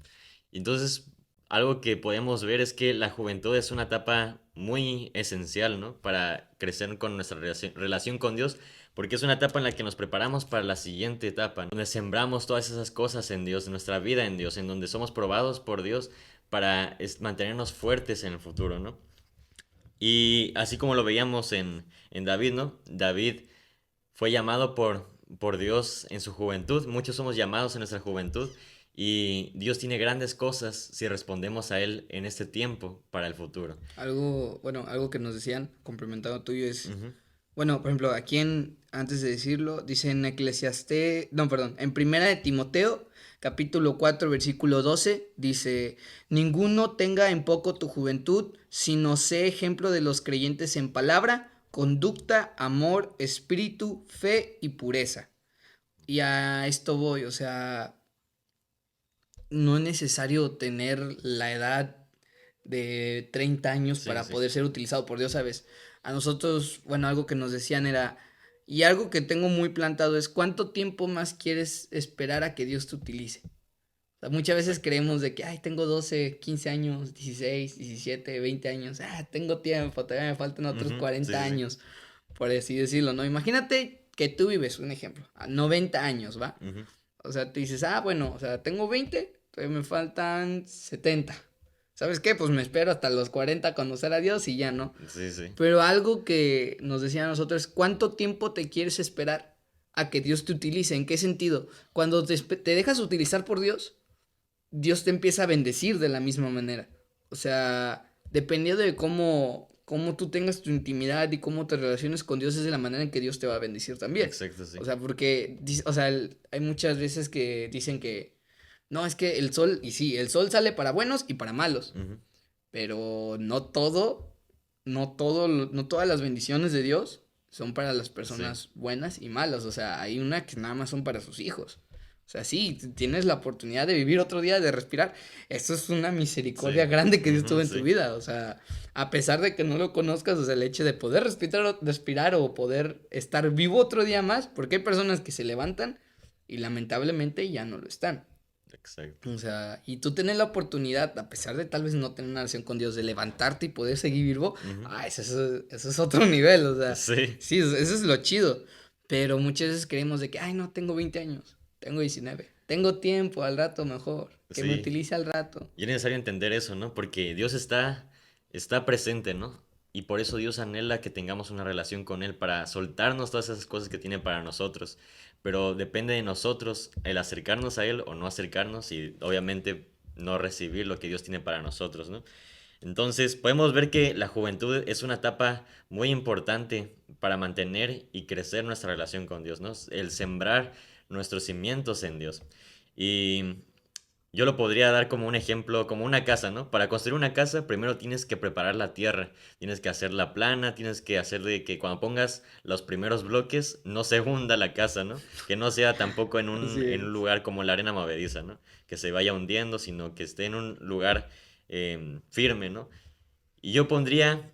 Entonces, algo que podemos ver es que la juventud es una etapa muy esencial, ¿no? Para crecer con nuestra relación con Dios, porque es una etapa en la que nos preparamos para la siguiente etapa, donde sembramos todas esas cosas en Dios, nuestra vida en Dios, en donde somos probados por Dios para mantenernos fuertes en el futuro, ¿no? Y así como lo veíamos en David, ¿no? David fue llamado por Dios en su juventud. Muchos somos llamados en nuestra juventud. Y Dios tiene grandes cosas si respondemos a Él en este tiempo para el futuro. Algo, bueno, algo que nos decían, complementado tuyo, es, Ujú. bueno, por ejemplo, aquí antes de decirlo, dice en Eclesiastés, no, perdón, en Primera de Timoteo, capítulo 4 versículo 12 dice, ninguno tenga en poco tu juventud, sino sé ejemplo de los creyentes en palabra, conducta, amor, espíritu, fe y pureza. Y a esto voy, o sea, no es necesario tener la edad de 30 años Sí, para sí. poder ser utilizado por Dios, ¿sabes? A nosotros, bueno, algo que nos decían era, y algo que tengo muy plantado es, ¿cuánto tiempo más quieres esperar a que Dios te utilice? O sea, muchas veces Exacto. creemos de que, ay, tengo 12 15 años, 16 17 20 años, tengo tiempo, todavía me faltan otros Ujú. Sí, 40 sí, sí. años, por así decirlo, ¿no? Imagínate que tú vives, un ejemplo, a 90 años, ¿va? Ujú. O sea, te dices, bueno, o sea, tengo 20, todavía me faltan 70. ¿Sabes qué? Pues me espero hasta los 40 conocer a Dios y ya, ¿no? Sí, sí. Pero algo que nos decían a nosotros es, ¿cuánto tiempo te quieres esperar a que Dios te utilice? ¿En qué sentido? Cuando te dejas utilizar por Dios, Dios te empieza a bendecir de la misma manera. O sea, dependiendo de cómo tú tengas tu intimidad y cómo te relaciones con Dios, es de la manera en que Dios te va a bendecir también. Exacto, sí. O sea, porque, o sea, hay muchas veces que dicen que, no, es que el sol, y sí, el sol sale para buenos y para malos, Ujú. pero no todas las bendiciones de Dios son para las Sí. personas buenas y malas. O sea, hay una que nada más son para sus hijos. O sea, sí, tienes la oportunidad de vivir otro día, de respirar. Eso es una misericordia Sí. grande que Dios tuvo Ujú. en tu Sí. vida. O sea, a pesar de que no lo conozcas, o sea, el hecho de poder respirar o poder estar vivo otro día más, porque hay personas que se levantan y lamentablemente ya no lo están. Exacto. O sea, y tú tienes la oportunidad, a pesar de tal vez no tener una relación con Dios, de levantarte y poder seguir vivo, Ujú. eso es otro nivel, o sea, Sí. sí, eso es lo chido. Pero muchas veces creemos de que, ay, no, tengo 20 años, tengo 19, tengo tiempo, al rato mejor, que me Sí. utilice al rato. Y es necesario entender eso, ¿no? Porque Dios está presente, ¿no? Y por eso Dios anhela que tengamos una relación con Él para soltarnos todas esas cosas que tiene para nosotros. Pero depende de nosotros el acercarnos a Él o no acercarnos y obviamente no recibir lo que Dios tiene para nosotros, ¿no? Entonces podemos ver que la juventud es una etapa muy importante para mantener y crecer nuestra relación con Dios, ¿no? El sembrar nuestros cimientos en Dios. Y yo lo podría dar como un ejemplo, como una casa, ¿no? Para construir una casa, primero tienes que preparar la tierra, tienes que hacerla plana, tienes que hacer de que cuando pongas los primeros bloques no se hunda la casa, ¿no? Que no sea tampoco Así en un es. lugar como la arena movediza, ¿no? Que se vaya hundiendo, sino que esté en un lugar firme, ¿no? Y yo pondría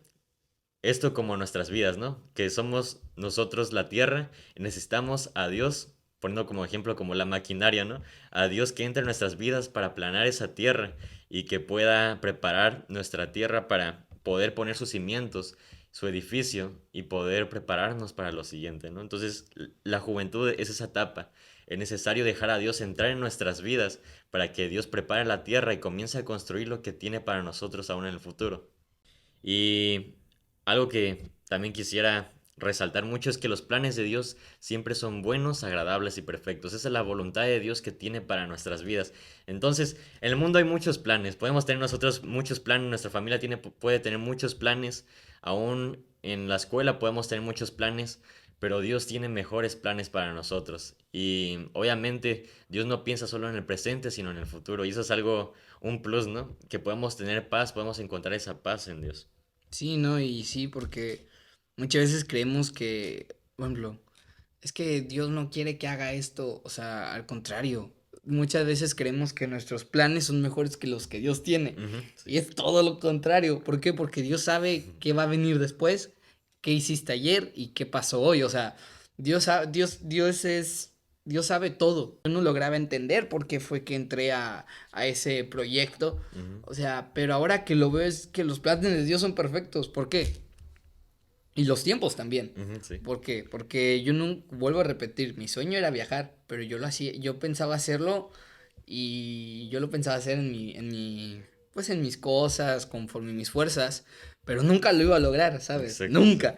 esto como nuestras vidas, ¿no? Que somos nosotros la tierra y necesitamos a Dios, poniendo como ejemplo como la maquinaria, ¿no? A Dios que entre en nuestras vidas para planear esa tierra y que pueda preparar nuestra tierra para poder poner sus cimientos, su edificio y poder prepararnos para lo siguiente, ¿no? Entonces, la juventud es esa etapa. Es necesario dejar a Dios entrar en nuestras vidas para que Dios prepare la tierra y comience a construir lo que tiene para nosotros aún en el futuro. Y algo que también quisiera resaltar mucho es que los planes de Dios siempre son buenos, agradables y perfectos. Esa es la voluntad de Dios que tiene para nuestras vidas. Entonces, en el mundo hay muchos planes. Podemos tener nosotros muchos planes, nuestra familia puede tener muchos planes, aún en la escuela podemos tener muchos planes, pero Dios tiene mejores planes para nosotros. Y obviamente Dios no piensa solo en el presente, sino en el futuro. Y eso es algo, un plus, ¿no? Que podemos tener paz, podemos encontrar esa paz en Dios. Sí, ¿no? Y sí, porque muchas veces creemos que, por ejemplo, es que Dios no quiere que haga esto, o sea, al contrario, muchas veces creemos que nuestros planes son mejores que los que Dios tiene. Ujú, sí. Y es todo lo contrario. ¿Por qué? Porque Dios sabe Ujú, qué va a venir después, qué hiciste ayer y qué pasó hoy. O sea, Dios sabe todo. Yo no lograba entender por qué fue que entré a ese proyecto. ujú, O sea, pero ahora que lo veo es que los planes de Dios son perfectos. ¿Por qué? Y los tiempos también. ujú, sí. ¿Por qué? Porque yo no vuelvo a repetir, mi sueño era viajar, pero yo lo hacía, yo pensaba hacerlo y yo lo pensaba hacer pues en mis cosas, conforme mis fuerzas, pero nunca lo iba a lograr, ¿sabes? Exacto, sí. Nunca.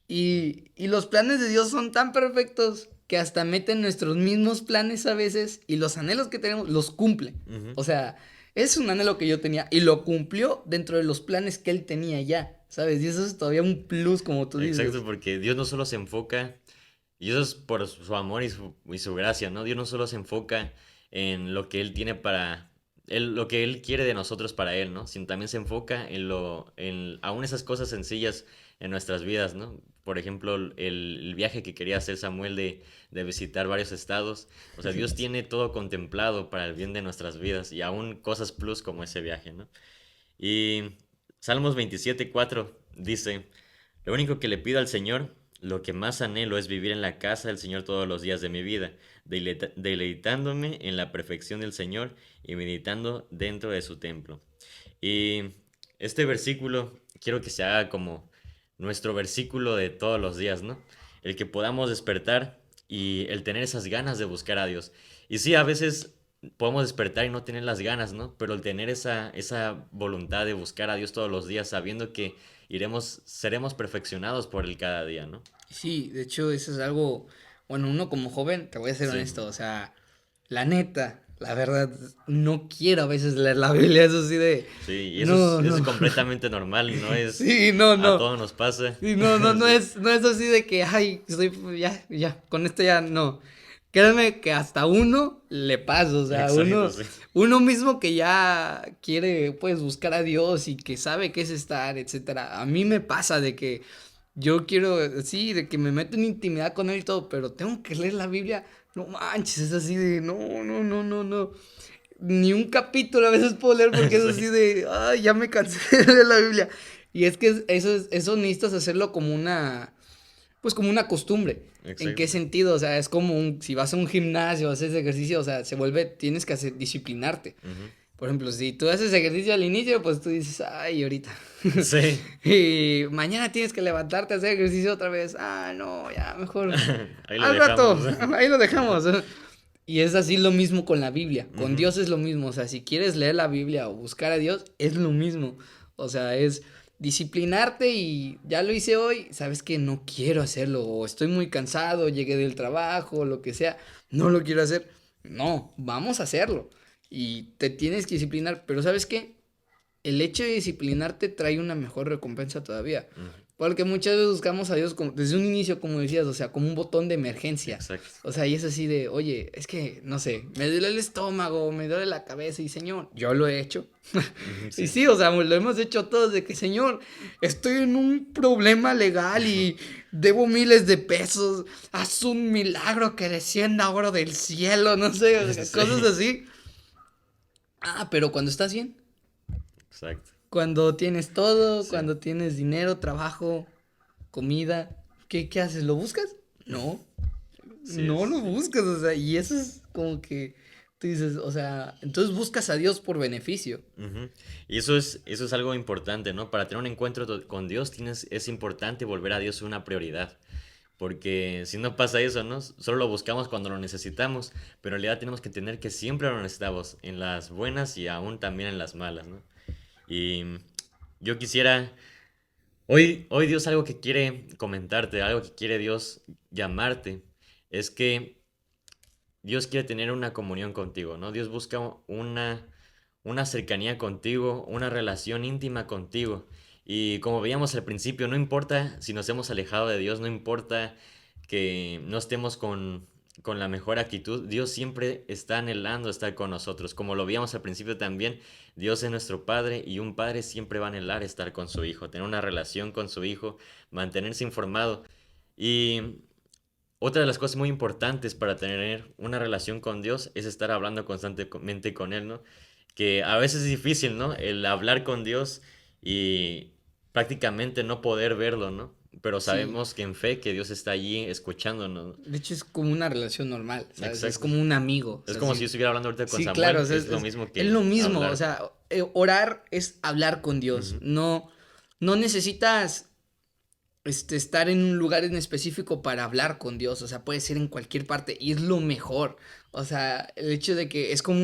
Y los planes de Dios son tan perfectos que hasta meten nuestros mismos planes a veces y los anhelos que tenemos los cumple. Ujú, O sea, es un anhelo que yo tenía y lo cumplió dentro de los planes que él tenía ya, ¿sabes? Y eso es todavía un plus, como tú exacto, dices. porque Dios no solo se enfoca, y eso es por su amor y su gracia, ¿no? Dios no solo se enfoca en lo que Él tiene para, lo que Él quiere de nosotros para Él, ¿no? Sino también se enfoca en aún esas cosas sencillas en nuestras vidas, ¿no? Por ejemplo, el viaje que quería hacer Samuel de visitar varios estados. O sea, Dios tiene todo contemplado para el bien de nuestras vidas y aún cosas plus como ese viaje, ¿no? Y Salmos 27:4 dice, lo único que le pido al Señor, lo que más anhelo es vivir en la casa del Señor todos los días de mi vida, deleitándome en la perfección del Señor y meditando dentro de su templo. Y este versículo quiero que se haga como nuestro versículo de todos los días, ¿no? El que podamos despertar y el tener esas ganas de buscar a Dios. Y sí, a veces podemos despertar y no tener las ganas, ¿no? Pero el tener esa voluntad de buscar a Dios todos los días, sabiendo que seremos perfeccionados por Él cada día, ¿no? Sí, de hecho, eso es algo, bueno, uno como joven, te voy a ser Sí, honesto, o sea, la neta, la verdad, no quiero a veces leer la Biblia, eso sí de, sí, y no, eso es no, completamente normal, no es, sí, no, a no, todos nos pasa. sí, no, no, Sí, no es así de que, ay, ya, con esto ya, no, créanme que hasta uno le pasa, o sea, exacto, sí. uno mismo que ya quiere, pues, buscar a Dios y que sabe qué es estar, etcétera, a mí me pasa de que yo quiero, sí, de que me meto en intimidad con él y todo, pero tengo que leer la Biblia. No manches, es así de, no. Ni un capítulo a veces puedo leer porque es así Sí, de, ay, ya me cansé de leer la Biblia. Y es que eso necesitas hacerlo como pues como una costumbre. ¿En qué exacto, sí. sentido? O sea, es como si vas a un gimnasio, haces ejercicio, o sea, tienes que disciplinarte. Ujú. Por ejemplo, si tú haces ejercicio al inicio, pues tú dices, ay, ahorita. Sí, Y mañana tienes que levantarte a hacer ejercicio otra vez. Ah, no, ya, mejor. ahí lo Al rato, dejamos. ahí lo dejamos. Y es así lo mismo con la Biblia. Con Ujú, Dios es lo mismo. O sea, si quieres leer la Biblia o buscar a Dios, es lo mismo. O sea, es disciplinarte y ya lo hice hoy, sabes que no quiero hacerlo, o estoy muy cansado, llegué del trabajo, lo que sea, no lo quiero hacer. No, vamos a hacerlo. Y te tienes que disciplinar, pero ¿sabes qué? El hecho de disciplinarte trae una mejor recompensa todavía. ujú. Porque muchas veces buscamos a Dios desde un inicio, como decías, o sea, como un botón de emergencia. Exacto. O sea, y es así de, oye, es que, no sé, me duele el estómago, me duele la cabeza, y Señor, yo lo he hecho. Ujú, Y sí. sí, o sea, lo hemos hecho todos, de que, Señor, estoy en un problema legal y debo miles de pesos, haz un milagro que descienda oro del cielo, no sé, o sea, cosas Sí, así. Ah, pero cuando estás bien. exacto. Cuando tienes todo, Sí. cuando tienes dinero, trabajo, comida, ¿qué haces? ¿Lo buscas? No, Sí no es, lo sí. buscas, o sea, y eso es como que tú dices, o sea, entonces buscas a Dios por beneficio. Ujú. Y eso es algo importante, ¿no? Para tener un encuentro con Dios es importante volver a Dios una prioridad. Porque si no pasa eso, ¿no? Solo lo buscamos cuando lo necesitamos, pero en realidad tenemos que entender que siempre lo necesitamos, en las buenas y aún también en las malas, ¿no? Y yo quisiera, hoy Dios algo que quiere comentarte, algo que quiere Dios llamarte, es que Dios quiere tener una comunión contigo, ¿no? Dios busca una cercanía contigo, una relación íntima contigo. Y como veíamos al principio, no importa si nos hemos alejado de Dios, no importa que no estemos con la mejor actitud, Dios siempre está anhelando estar con nosotros. Como lo veíamos al principio también, Dios es nuestro Padre y un padre siempre va a anhelar estar con su hijo, tener una relación con su hijo, mantenerse informado. Y otra de las cosas muy importantes para tener una relación con Dios es estar hablando constantemente con Él, ¿no? Que a veces es difícil, ¿no? El hablar con Dios y prácticamente no poder verlo, ¿no? Pero Sí, sabemos que en fe que Dios está allí escuchándonos, ¿no? de hecho es como una relación normal, ¿sabes? Es Exacto. como un amigo, o Es sea, como si yo sí, estuviera hablando ahorita con sí, claro, o Samuel, sea, es lo mismo es que lo mismo, o hablar. sea, orar es hablar con Dios, Ujú, no necesitas estar en un lugar en específico para hablar con Dios, o sea, puede ser en cualquier parte y es lo mejor, o sea, el hecho de que es como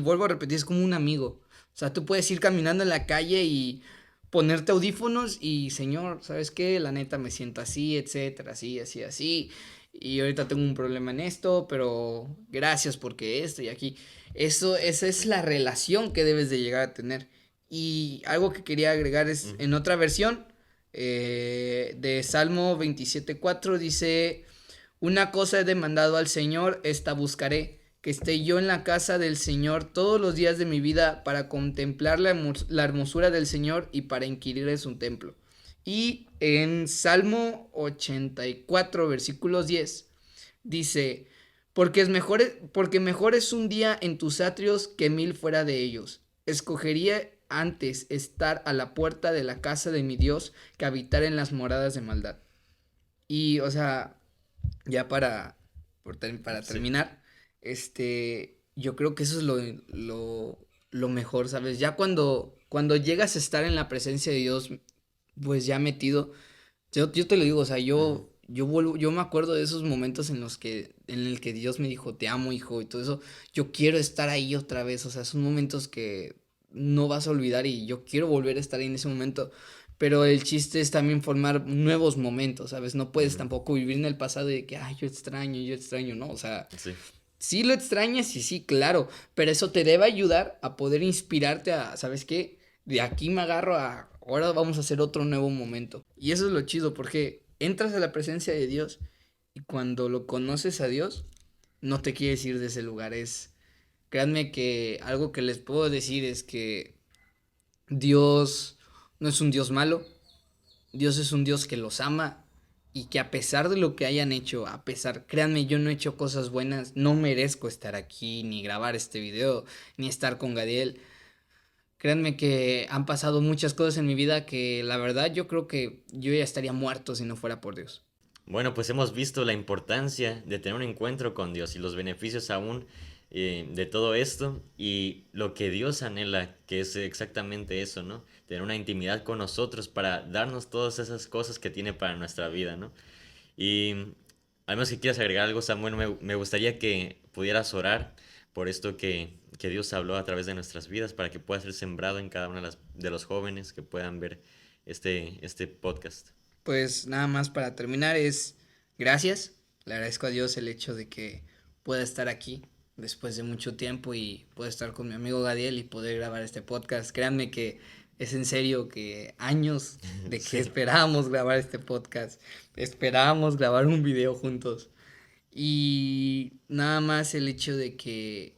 vuelvo a repetir, es como un amigo, o sea, tú puedes ir caminando en la calle y ponerte audífonos y, Señor, ¿sabes qué? La neta me siento así, etcétera, así, así, así, y ahorita tengo un problema en esto, pero gracias porque esto y aquí, esa es la relación que debes de llegar a tener. Y algo que quería agregar es, ujú. en otra versión, de Salmo 27:4 dice, una cosa he demandado al Señor, esta buscaré, que esté yo en la casa del Señor todos los días de mi vida para contemplar la hermosura del Señor y para inquirir en su templo. Y en Salmo 84, versículos 10, dice, porque mejor es un día en tus atrios que mil fuera de ellos. Escogería antes estar a la puerta de la casa de mi Dios que habitar en las moradas de maldad. Y, o sea, ya para Sí. terminar, yo creo que eso es lo mejor, ¿sabes? Ya cuando llegas a estar en la presencia de Dios, pues ya metido, yo te lo digo, o sea, Ujú. yo me acuerdo de esos momentos en el que Dios me dijo, te amo, hijo, y todo eso, yo quiero estar ahí otra vez, o sea, son momentos que no vas a olvidar y yo quiero volver a estar ahí en ese momento, pero el chiste es también formar nuevos momentos, ¿sabes? No puedes Ujú. tampoco vivir en el pasado de que, ay, yo extraño, no, o sea, Sí. sí lo extrañas y sí, claro, pero eso te debe ayudar a poder inspirarte a, ¿sabes qué? De aquí me agarro a, ahora vamos a hacer otro nuevo momento. Y eso es lo chido, porque entras a la presencia de Dios y cuando lo conoces a Dios, no te quieres ir de ese lugar. Créanme que algo que les puedo decir es que Dios no es un Dios malo, Dios es un Dios que los ama y que a pesar de lo que hayan hecho, créanme, yo no he hecho cosas buenas, no merezco estar aquí, ni grabar este video, ni estar con Gadiel. Créanme que han pasado muchas cosas en mi vida que la verdad yo creo que yo ya estaría muerto si no fuera por Dios. Bueno, pues hemos visto la importancia de tener un encuentro con Dios y los beneficios aún de todo esto y lo que Dios anhela, que es exactamente eso, ¿no? Tener una intimidad con nosotros para darnos todas esas cosas que tiene para nuestra vida, ¿no? Y además que quieras agregar algo, Samuel, me gustaría que pudieras orar por esto que Dios habló a través de nuestras vidas para que pueda ser sembrado en cada uno de los jóvenes que puedan ver este podcast. Pues nada más para terminar es gracias. Le agradezco a Dios el hecho de que pueda estar aquí después de mucho tiempo y pueda estar con mi amigo Gadiel y poder grabar este podcast. Créanme que es en serio que años de que Sí. esperábamos grabar este podcast, esperábamos grabar un video juntos y nada más el hecho de que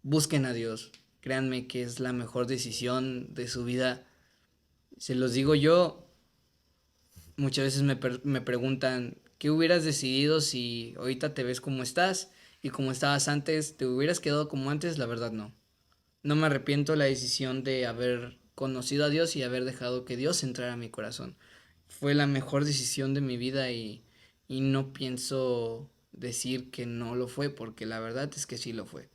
busquen a Dios. Créanme que es la mejor decisión de su vida. Se los digo yo, muchas veces me preguntan, ¿qué hubieras decidido si ahorita te ves como estás y como estabas antes? ¿Te hubieras quedado como antes? La verdad no. No me arrepiento de la decisión de haber conocido a Dios y haber dejado que Dios entrara a mi corazón. Fue la mejor decisión de mi vida y no pienso decir que no lo fue, porque la verdad es que sí lo fue.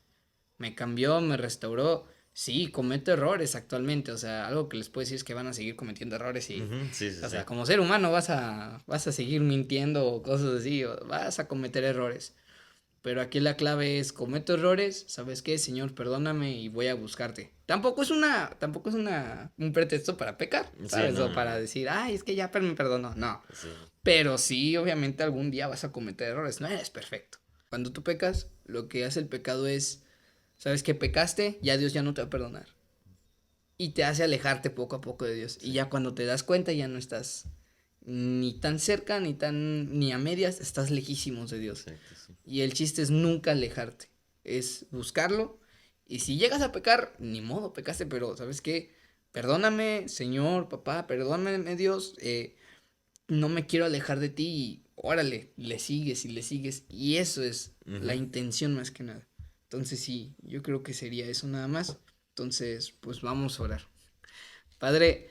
Me cambió, me restauró. Sí, cometo errores actualmente, o sea, algo que les puedo decir es que van a seguir cometiendo errores y, Ujú, sí, sí, o sí. sea, como ser humano vas a seguir mintiendo o cosas así, o vas a cometer errores. Pero aquí la clave es, cometo errores, ¿sabes qué? Señor, perdóname y voy a buscarte. Tampoco es un pretexto para pecar, Sí, ¿sabes? no, O no, para no. decir, ay, es que ya me perdonó. No. Sí. Pero sí, obviamente algún día vas a cometer errores, no eres perfecto. Cuando tú pecas, lo que hace el pecado es, ¿sabes que pecaste? Ya Dios ya no te va a perdonar. Y te hace alejarte poco a poco de Dios. Y Sí. ya cuando te das cuenta ya no estás ni tan cerca, ni a medias, estás lejísimos de Dios. Exacto, sí. Y el chiste es nunca alejarte, es buscarlo. Y si llegas a pecar, ni modo, pecaste, pero ¿sabes qué? Perdóname, Señor, papá, perdóname, Dios, no me quiero alejar de ti y órale, le sigues y le sigues. Y eso es la intención más que nada. Entonces sí, yo creo que sería eso nada más. Entonces, pues vamos a orar. Padre,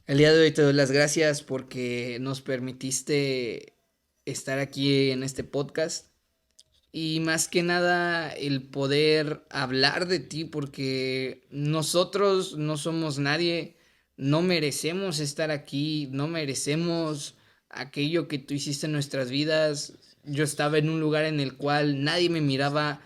el día de hoy te doy las gracias porque nos permitiste estar aquí en este podcast. Y más que nada el poder hablar de ti porque nosotros no somos nadie, no merecemos estar aquí, no merecemos aquello que tú hiciste en nuestras vidas. Yo estaba en un lugar en el cual nadie me miraba,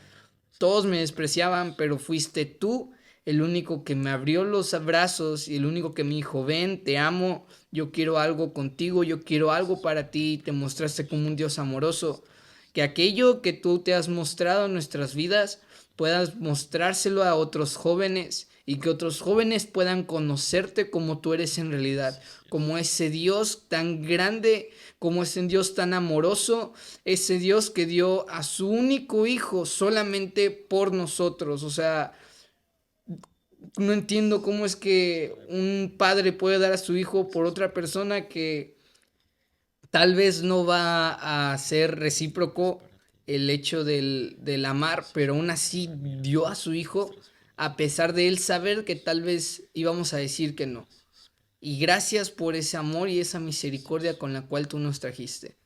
todos me despreciaban, pero fuiste tú el único que me abrió los brazos y el único que me dijo, ven, te amo, yo quiero algo contigo, yo quiero algo para ti, te mostraste como un Dios amoroso. Que aquello que tú te has mostrado en nuestras vidas puedas mostrárselo a otros jóvenes y que otros jóvenes puedan conocerte como tú eres en realidad, como ese Dios tan grande, como ese Dios tan amoroso, ese Dios que dio a su único hijo solamente por nosotros. O sea, no entiendo cómo es que un padre puede dar a su hijo por otra persona que tal vez no va a ser recíproco el hecho del amar, pero aún así dio a su hijo a pesar de él saber que tal vez íbamos a decir que no. Y gracias por ese amor y esa misericordia con la cual tú nos trajiste.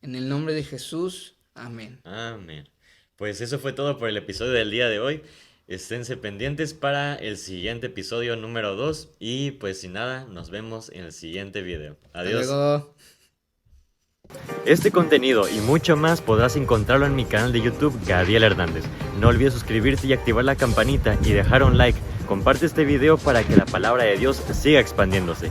En el nombre de Jesús, amén. Amén. Pues eso fue todo por el episodio del día de hoy. Esténse pendientes para el siguiente episodio número 2. Y pues sin nada, nos vemos en el siguiente video. Adiós. Hasta luego. Este contenido y mucho más podrás encontrarlo en mi canal de YouTube, Gadiel Hernández. No olvides suscribirte y activar la campanita y dejar un like. Comparte este video para que la palabra de Dios siga expandiéndose.